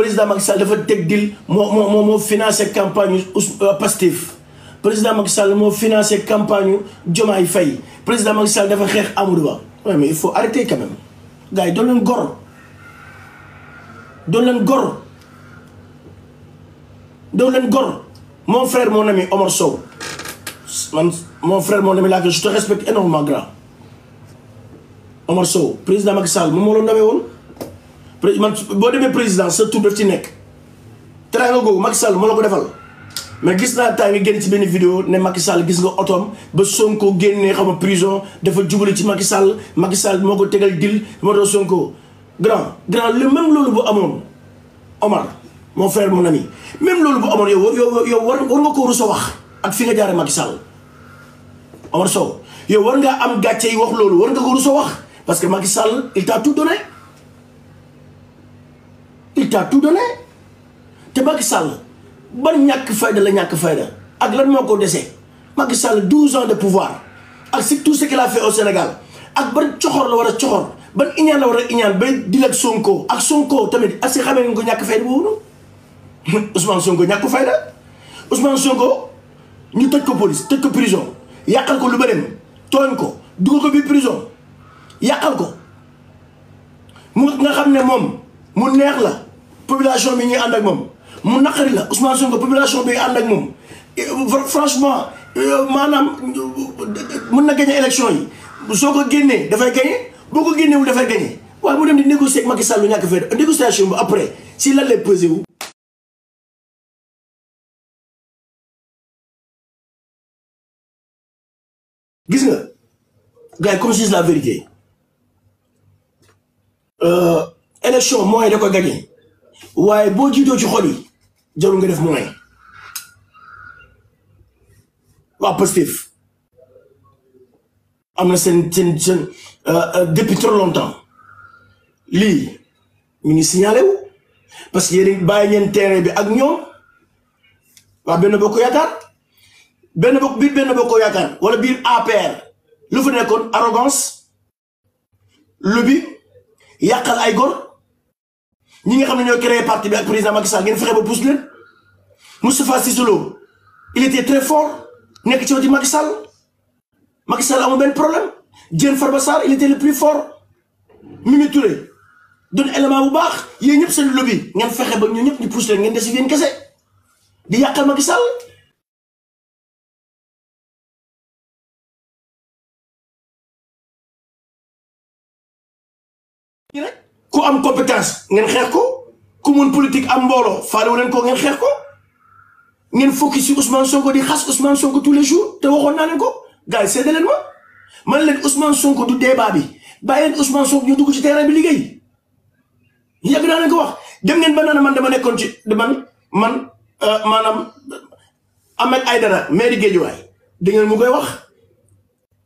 président Macky Sall dafa teg dil moo financé campagne Pastef président Macky Sall moo financé campagne Diomaye Faye président Macky Sall dafa xeex Amadou Ba. Ouais, mais il faut arrêter quand même gars yi doon leen gor mon frère mon ami Omar Sow mon frère mon ami là que je te respecte énormément grand Omar Sow président Macky Sall moom moo la namee woon man boo demee président sa tur daf ci nekk teraanga googu Macky Sall moo la ko defal mais gis naa temps nga génn ci benn vidéo ne Macky Sall gis nga otoom ba Sonko génnee xam nga prison dafa jubali ci Macky Sall moo ko tegal dil moo tax Sonko grand le même loolu bu amoon Omar mon frère mon ami même loolu bu amoon yow war nga ko rus a wax ak fi nga jaare Macky Sall Omar Sow yow war ngaa am gàcce yi wax loolu war nga ko rus a wax parce que Macky Sall il t'a tout donné te Macky Sall ban ñàkk fayda la ñàkk fayda ak lan moo ko dese Macky Sall 12 ans de pouvoir ak c'est tout ce qu'il a fait au Sénégal ak ban coxor la war a coxor ban iñaan la war a iñaan bay dil ak Sonko tamit ak si xamee nga ko ñàkk fayda boobu noonu Ousmane Sonko ñàkk fayda Ousmane Sonko ñu tëj ko police tëj ko prison yàqal ko lu bëri tooñ ko dugal ko biir prison yàqal ko mu nga xam ne moom mu neex la population bi ñuy ànd ak moom mu naqari la Ousmane Sonko population bi ànd ak moom franchement maanaam mun na gagné élection yi soo ko génnee dafay gagné boo ko génnewul dafay gagné waaye mu dem di négocier ak Macky Sall lu ñàkk fayda négociation bi après si lan lay pesé wu. gis nga gars yi qu'on se dise la vérité élection moyen da ko gagné waaye boo jiitoo ci xol yi jarul nga def moyen waa Pastef am na seen depuis trop longtemps lii ñu ngi signalé wu parce que yéen bàyyi ngeen terrain bi ak ñoom waa benn bokk yaakaar benn bokk yaakaar wala biir APR lu fa nekkoon arrogance lobby yàqal ay gor ñi nga xam ne ñoo créé parti bi ak président Macky Sall ngeen fexe ba pousse leen Moustapha Cissé Lo il était très fort nekk ci wetu Macky Sall amul benn problème Diène Farba Sarr il était le plus fort Mimi Touré doon élément bu baax yéen ñëpp seen lobby ngeen fexe ba ñu ñëpp ñu pousse leen ngeen des yéen kese di yàqal Macky Sall ku am compétence ngeen xeex ko ku mun politique am mbooloo faale wu leen ko ngeen xeex ko ngeen focus ci Ousmane Sonko di xas Ousmane Sonko tous les jours te waxoon naa leen ko gars yi seede leen man leen Ousmane Sonko du débat bi bàyyi leen Ousmane Sonko ñu dugg ci terrain bi liggéey yàgg naa leen ko wax dem ngeen ba naan man dama nekkoon ci man maanaam Ahmed Aïdara maire Guédiawaye da ngeen mu koy wax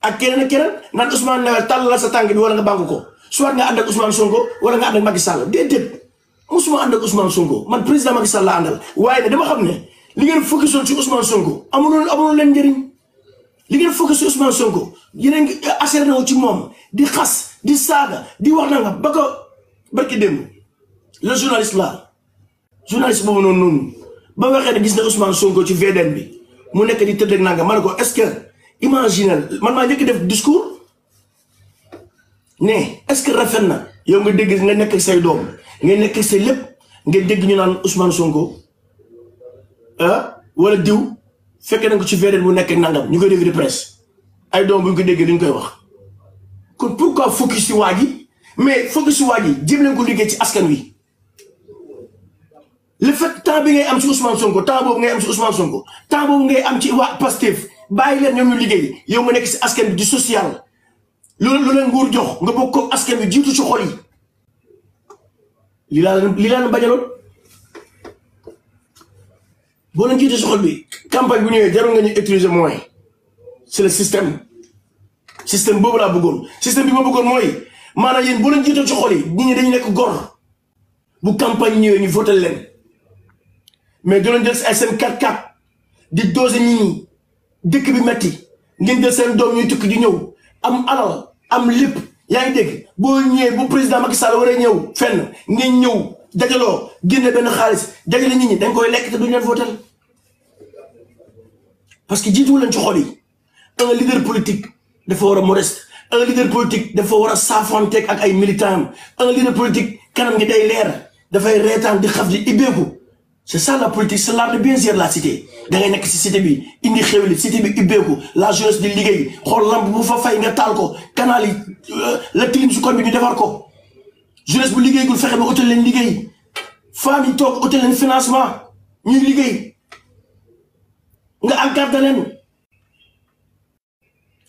ak keneen naan Ousmane Noël tàll la sa tànk bi wala nga bànk ko soit nga ànd ak Ousmane Sonko wala nga ànd ak Macky Sall déedéet musuma ànd ak Ousmane Sonko man président Macky Sall la àndal waaye ne dama xam ne li ngeen focusoon ci Ousmane Sonko amul leen njëriñ li ngeen focus ci Ousmane Sonko yeneen ngi acharné wu ci moom di xas di saaga di wax na nga ba ko barki démb le journaliste boobu noonu ba waxee ne gis na Ousmane Sonko ci VDN bi mu nekk di tëdd ak nanga ma ne ko est-ce que imagine man maa njëkk def discours ne est-ce que rafet na yow nga dégg nga nekk say doom nga nekk say lépp nga dégg ñu naan Ousmane Sonko wala diw fekkee nañ ko ci VDN bu nekk nangam ñu koy revue de presse ay doom bu ñu ko déggee lu ñu koy wax kon pourquoi focus ci waa ji mais focus ci waa ji jéem leen ko liggéey ci askan wi le fait temps bi ngay am ci Ousmane Sonko temps boobu ngay am ci Ousmane Sonko temps boobu ngay am ci waa Pastef bàyyi leen ñoom ñu liggéey yow nga nekk ci askan bi di social loolu lu leen nguur jox nga bokk ko askan bi jiitu ci xol yi li laa bañaloon boo leen jiitu ci xol bi campagne bu ñëwee jarul nga ñu utiliser moyen c'est le système boobu laa bëggoon système bi ma bëggoon mooy maanaam yéen boo leen jiitu ci xol yi nit ñi dañu nekk gor bu campagne ñëwee ñu voté leen mais doo leen jël ay seen 4-4 di doser nit ñi dëkk bi metti ngeen jël seen doom ñuy tukki di ñëw am alal am lépp yaa ngi dégg boo ñëwee bu président Macky Sall waree ñëw fenn ngeen ñëw dajaloo génne benn xaalis dajale nit ñi dañ koy lekk te duñ leen voter parce que jiituwu leen ci xol yi. Un leader politique dafa war a modeste, un leader politique dafa war a saafonteeg ak ay militants un leader politique kanam ngi day leer dafay reetaan di xaf di ibbeeku. C'est ça la politique, c'est l'art de bien gérer la cité. Da ngay nekk ci cité bi indi xewli cité bi ibbeeku la jeunesse di liggéey xool lamp bu fa fay nga taal ko canal yi la tilim su koñ bi ñu defar ko jeunesse bu liggéeygul fexe ba utal leen liggéey femmes yi toog utal leen financement ñuy liggéey nga encadré leen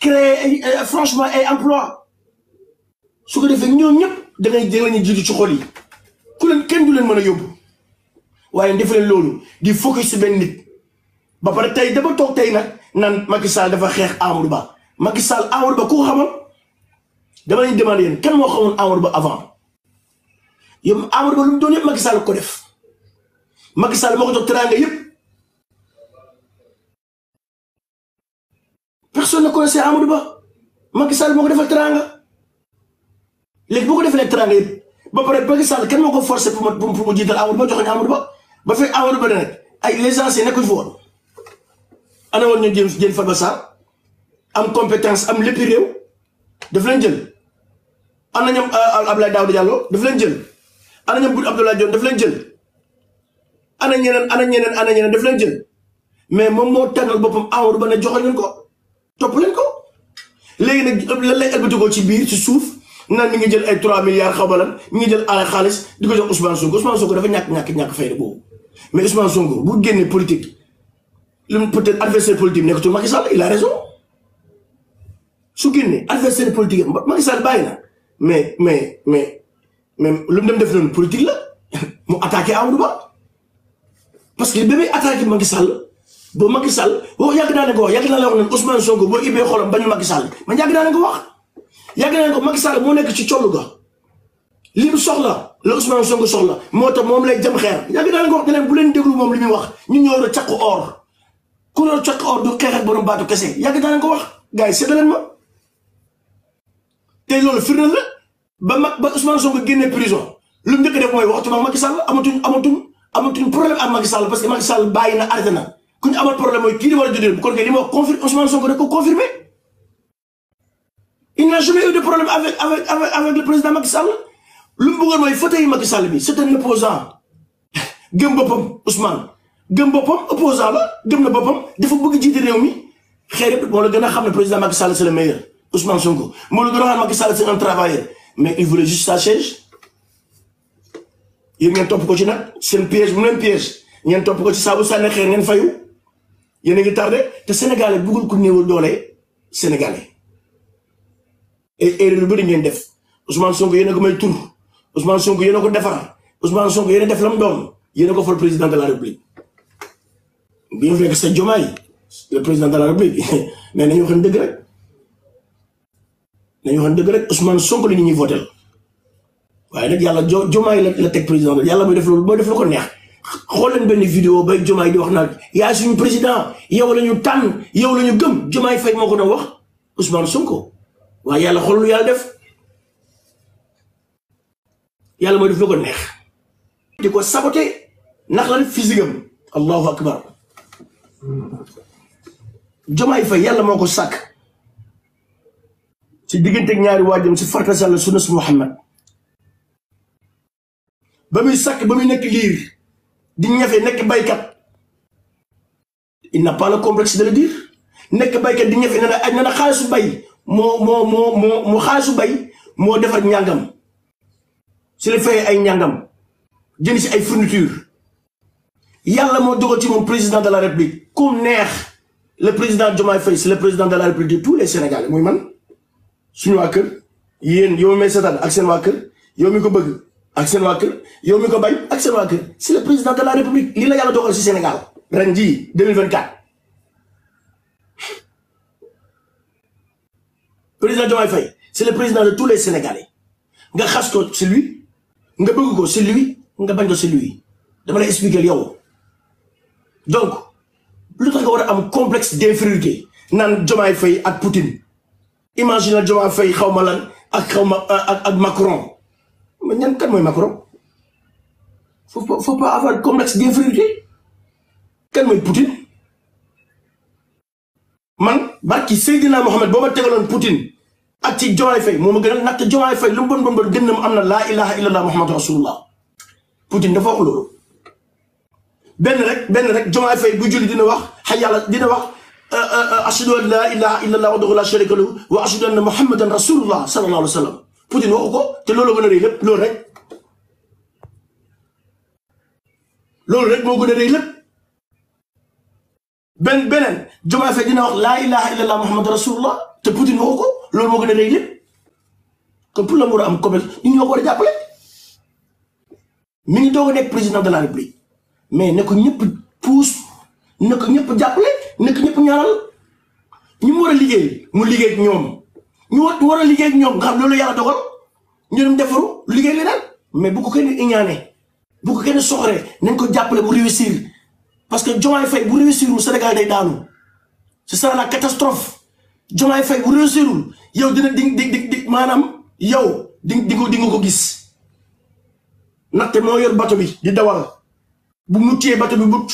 créer franchement ay emploi su ko defee ñoom ñëpp da ngay lañu jiitu ci xol yi ku leen kenn du leen mën a yóbbu waaye def leen loolu di focus si benn nit ba pare tey dama toog tey nag naan Macky Sall dafa xeex Amadou Ba Macky Sall Amadou Ba ku ko xamal dama leen demandé yéen kan moo xamoon Amadou Ba avant yow Amadou Ba lu mu doon yëpp Macky Sall ko def Macky Sall moo ko jox teraanga yëpp personne ne connaissait Amadou Ba Macky Sall moo ko defal teraanga léegi boo ko defalee teraanga yëpp ba pare Macky Sall kenn moo ko forcé pour mu jiital Amadou Ba joxoñ Amadou Ba fekk Amadou Ba nag ay les anciens nekkuñ fi woon ana woon ñu jën Farba Sarr am compétence am lépp réew daf leen jël ana ñoom Abdoulaye Daouda Diallo daf leen jël ana ñoom Boun Abdallah Dionne daf leen jël ana ñeneen daf leen jël mais moom moo tànnal boppam Amadou Ba ne joxoñ leen ko topp leen ko léegi nag lan lay ëlbati ko ci biir ci suuf naan mi ngi jël ay 3 milliards xaw ma lan mi ngi jël ay xaalis di ko jox Ousmane Sonko dafa ñàkk fayda boobu mais Ousmane Sonko bu génnee politique lu peut-être adversaire politique nekkatul Macky Sall il a raison su génnee adversaire politique Macky Sall bàyyi na mais lu mu dem def noonu politique la mu attaqué Amadou Ba parce que ba muy attaqué Macky Sall boo Macky Sall boo yàgg naa leen ko wax yàgg naa leen wax ne Ousmane Sonko boo ibbee xolam bañu Macky Sall man yàgg naa leen ko wax yàgg naa leen ko Macky Sall moo nekk ci collu ga li mu soxla la Ousmane Sonko soxla moo tax moom lay jëm xeer yàgg naa leen ko wax ne leen bu leen déglu moom li muy wax ñun ñoo war a caq or ku ñoo caq or du xeex ak borom baatu kese yàgg naa leen ko wax gars yi séddale leen ma te loolu firnde la ba Ousmane Sonko génnee prison lu mu njëkk def mooy waxtu ma Macky Sall amatuñ problème ak Macky Sall parce que Macky Sall bàyyi na arrêté na ku ñu amal problème mooy kii di war a jógee bu kon kay li ma wax confirmé Ousmane Sonko rek ko confirmé il n'a jamais eu de problème avec le président Macky Sall lu mu bëggoon mooy fauteuil Macky Sall bi c'est un opposant gëm boppam Ousmane gëm boppam opposant la gëm na boppam dafa bëgg jiite réew mi xëy na moo la gën a xam ne président Macky Sall c'est le meilleur Ousmane Sonko moo la gën a xam ne Macky Sall c'est un travailleur mais il voulait juste sa chaise yéen ngeen topp ko ci nag seen piège mu leen piège ngeen topp ko ci saabu sànni xeer ngeen fayu yéen a ngi tardé te sénégalais bëggul ku néewal doole sénégalais et erreur yu bëri ngeen def Ousmane Sonko yéen a ko may tur Ousmane Sonko yéen a ko defar Ousmane Sonko yéen a def la mu doon yéen a ko fal président de la République bien vrai que c'est Diomaye le président de la République mais nañu waxoon dëgg rek Ousmane Sonko la nit ñi voté waaye nag yàlla Diomaye la teg président yàlla mooy def loolu mooy def lu ko neex xool leen benn vidéo bay Diomaye di wax naan yaay suñu président yow la ñu tànn yow la ñu gëm Diomaye Faye moo ko doon wax Ousmane Sonko waaye yàlla xool lu yàlla def yàlla mooy def lu ko neex di ko saboté ndax lan physique am allahu akbar Diomaye Faye yàlla moo ko sàkk ci digganteeg ñaari waajam si farta Yàlla sunna si Muhammad ba muy sàkk ba muy nekk liir di ñafe nekk baykat il n'a pas le complexe de le dire nekk baykat di ñafe ne na xaalisu bay moo xaalisu bay moo defar ñàngam si la fay ay ñàngam jënd si ay fourniture yàlla moo dogal ci moom président de la République comme neex le président Diomaye Faye c'est le président de la République de tous les Sénégalais muy man suñu waa kër yéen yow mi may seetaan ak seen waa kër yow mi ko bëgg ak seen waa kër yow mi ko bañ ak seen waa kër c'est le président de la République lii la yàlla dogal si Sénégal ren jii 2024 président Diomaye Faye c'est le président de tous les Sénégalais nga xas ko c'est lui nga bëgg ko c'est lui nga bañ ko c'est lui dama lay expliquer yow donc lu tax nga war a am complexe d'infériorité naan Diomaye Faye ak Poutine imagine Diomaye Faye xaw ma lan ak xaw ma ak Macron mais ñan kan mooy Macron faut pas avoir complexe d'infériorité. Kan mooy Poutine man barki Seydina Mohamed boo ma tegaloon Poutine ak ci Diomaye Faye moo ma gënal ndaxte Diomaye Faye lu mu bon gën na mu am na laa ilaha illallah Muhammad rasulullah. Poutine dafa wax loolu benn rek Diomaye Faye bu julli dina wax dina wax ashhadu an laa ilaha illallah wahdahu la sharika lahu wa ashhadu anna Muhammadan rasulullah sallallahu alayhi wa sallam. Poutine waxu ko te loolu gën a rëy lépp loolu rek moo gën a rëy lépp. beneen Diomaye Faye dina wax laa ilaha illallah Muhammad rasulullah te Poutine waxu ko loolu moo gën a rëy lépp. kon pour la mu war a am commerce ñun ñoo ko war a jàppale. mi ngi doog a nekk président de la république mais ne ko ñëpp pousse ne ko ñëpp jàppale ne ko ñëpp ñaanal ñu mu war a liggéey mu liggéey ak ñoom ñu war a liggéey ak ñoom nga xam loolu yàlla dogal ñu dem defaru liggéey leneen mais bu ko kenn iñaane bu ko kenn soxoree nañ ko jàppale bu réussir parce que Diomaye Faye bu réussirul Sénégal day daanu ce sera la catastrophe. Diomaye Faye bu réussirul yow dina di maanaam yow di nga ko gis. ndaxte moo yor bato bi di dawal bu muccee bato bi mucc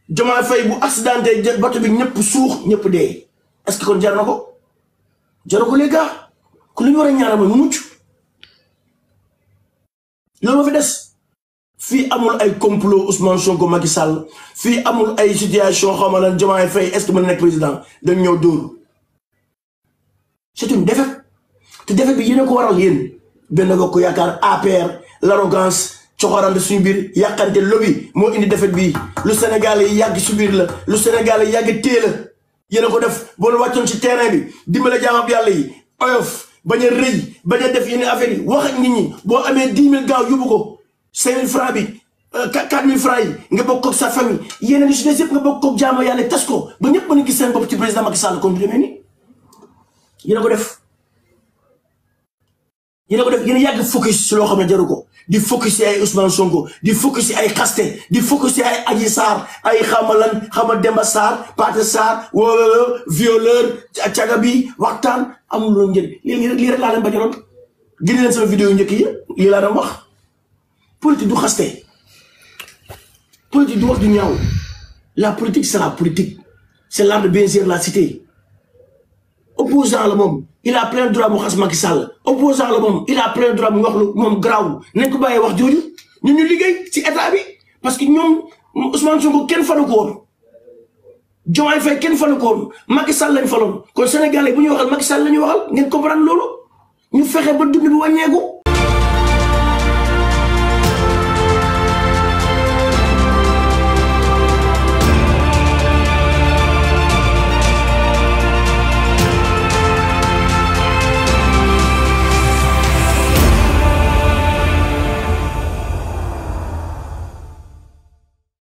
Diomaye Faye bu accidenté bato bi ñëpp suux ñëpp dee est-ce que kon jar na ko les gars ku lu ñu war a ñaanal mooy mu mucc loolu ma fi des fii amul ay complot Ousmane Sonko Macky Sall fii amul ay situation xawma lan Diomaye Faye est-ce que mën na nekk président dañ ñëw dóor c'est une défaite te défaite bi yéen a ko waral yéen Benno Bokk Yaakaar APR l'arrogance coxorante suñu biir yàqante lobby moo indi defet bii lu Sénégal yi yàgg su biir la lu Sénégal yi yàgg téye la yéen a ko def boo wàccoon ci terrain bi dimbale jaamab yàlla yi oyof bañ a rëy bañ a def yenn affaire yi wax ak nit ñi boo amee 10 000 gaaw yóbbu ko 5 000 francs bi 4 000 francs yi nga bokk ak sa famille yeneen yu si des yëpp nga bokk ak jaama yàlla tas ko ba ñëpp mën a gis seen bopp ci président Macky Sall kon du demee ni yéen a ko def yéen a yàgg focus si loo xam ne jaru ko di focus si ay Ousmane Sonko di focus si ay xaste di focus si ay Adji Sarr ay xama Demba Sarr Pathé Sarr wala violeur caga bi waxtaan amul loolu njëriñ lii rek laa leen bañaloon génne leen sama vidéo yu njëkk yi lii laa doon wax politique du xaste politique du wax du ñaaw la politique c'est la politique c'est l'art de bien gérer la cité opposant la moom il a plein droit mu xas Macky Sall opposant la moom il a plein droit mu wax lu moom garaawul nañ ko bàyyee wax jooju ñun ñu liggéey ci état bi parce que ñoom Ousmane Sonko kenn falu ko woon Diomaye Faye kenn falu ko woon Macky Sall lañ faloon kon Sénégalais bu ñuy waxal Macky Sall la ñuy waxal ngeen comprendre loolu ñu fexe ba dund bi wàññeeku